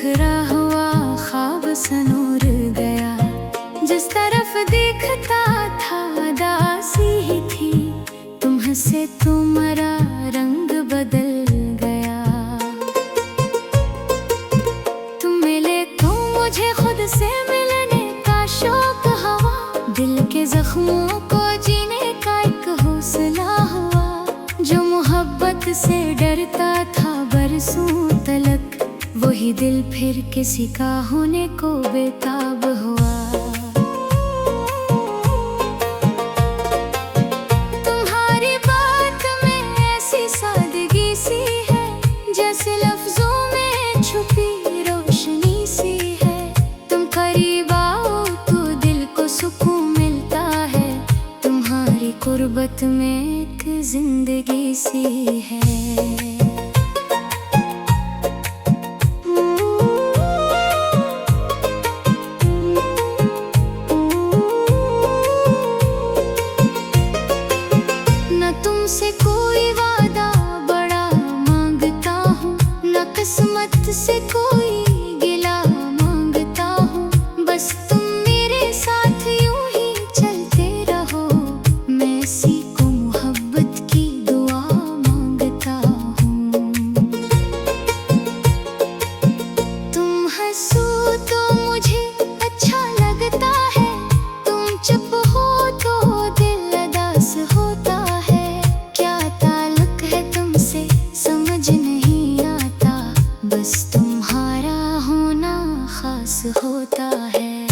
बिखरा हुआ ख्वाब सनूर गया। जिस तरफ देखता था दासी ही थी, तुम हंसे तो मेरा रंग बदल गया। तुम मिले तो मुझे खुद से मिलने का शौक हुआ, दिल के जख्मों को जीने का एक हौसला हुआ। जो मोहब्बत से डरता था बरसों तलक, वही दिल फिर किसी का होने को बेताब हुआ। तुम्हारी बात में ऐसी सादगी सी है, जैसे लफ्जों में छुपी रोशनी सी है। तुम करीब आओ तो दिल को सुकून मिलता है, तुम्हारी कुर्बत में एक जिंदगी सी है। तुमसे कोई वादा बड़ा मांगता हूँ, न किस्मत से कोई गिला मांगता हूँ। बस तुम मेरे साथ यूं ही चलते रहो, मैं इसी को मोहब्बत की दुआ मांगता हूँ। तुम हंसो तो मुझे अच्छा लगता है, तुम चुप हो तो दिल उदास होता है। बस तुम्हारा होना खास होता है।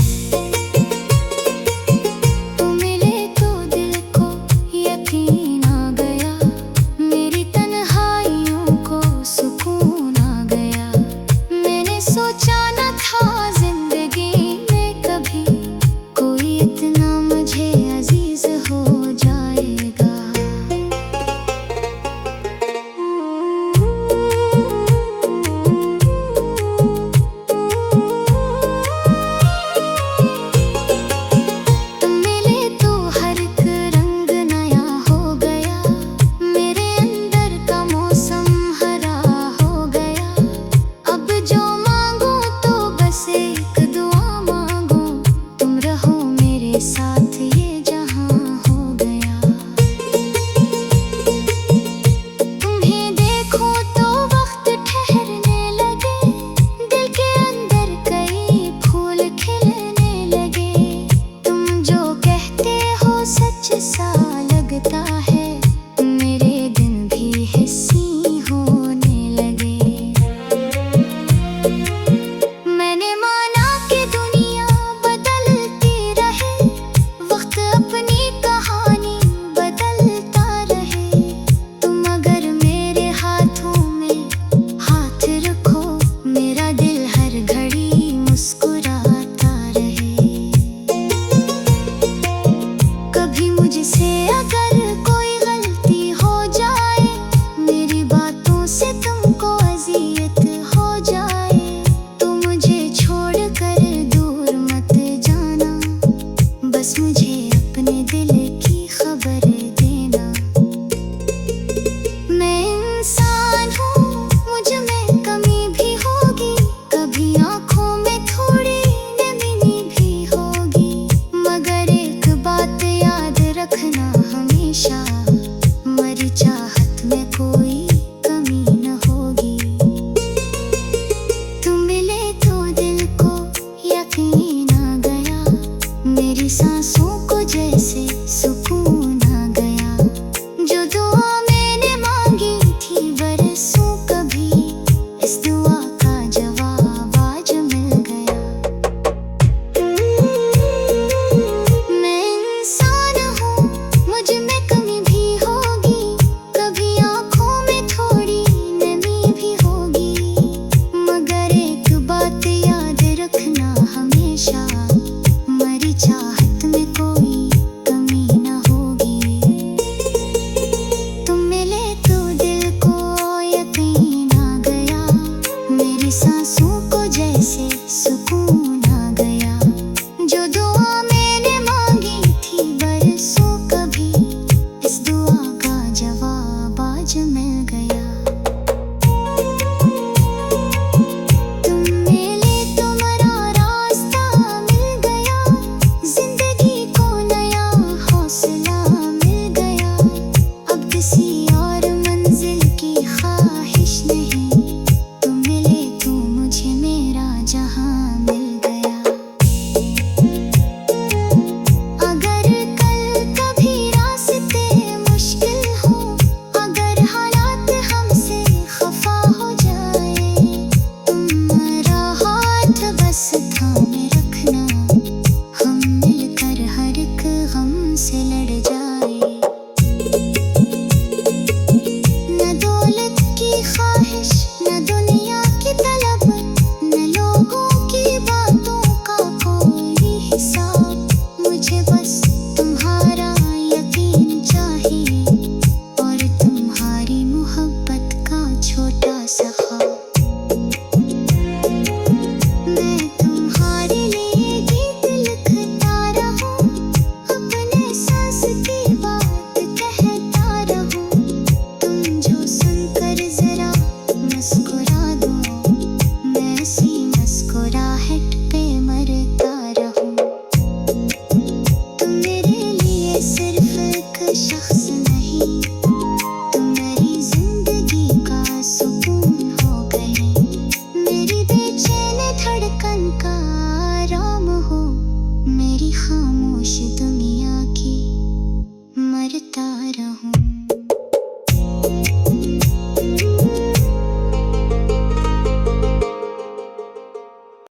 तुम मिले तो दिल को यकीन आ गया, मेरी तन्हाइयों को सुकून आ गया। मैंने सोचा न था जिंदगी में कभी कोई इतना मुझे अजीज हो जाएगा। साथ ये जहां हो गया। तुम्हें देखो तो वक्त ठहरने लगे, दिल के अंदर कई फूल खिलने लगे। तुम जो कहते हो सच सा लगता है, मेरे दिन भी हिस्सी होने लगे। मैंने माना कि दुनिया बदलती रहे, वक्त अपनी कहानी बदलता रहे। तुम अगर मेरे हाथों में हाथ रखो, मेरा दिल हर घड़ी मुस्कुराता रहे। कभी मुझसे अगर कोई गलती हो जाए, मेरी बातों से तुमको अजियत हो जाए, तो मुझे छोड़कर दूर मत जाना। बस मुझे अपने दिल की खबर देना। मैं इंसान हूँ, मुझ में कमी भी होगी, कभी आँखों में थोड़ी नमी भी होगी। मगर एक बात याद रखना हमेशा, मेरी चाहत में कोई कमी न होगी। तुम मिले तो दिल को यकीन आ गया, मेरी सांसों को जैसे सुकून आ गया। जो दुआ मैंने मांगी थी बरसों कभी, इस दुआ का जवाब आज मिल गया। मैं इंसान हूँ, मुझ में कमी भी होगी, कभी आँखों में थोड़ी नमी भी होगी। मगर एक बात याद रखना हमेशा, मेरी चाहत में कोई कमी खामोश दुनिया की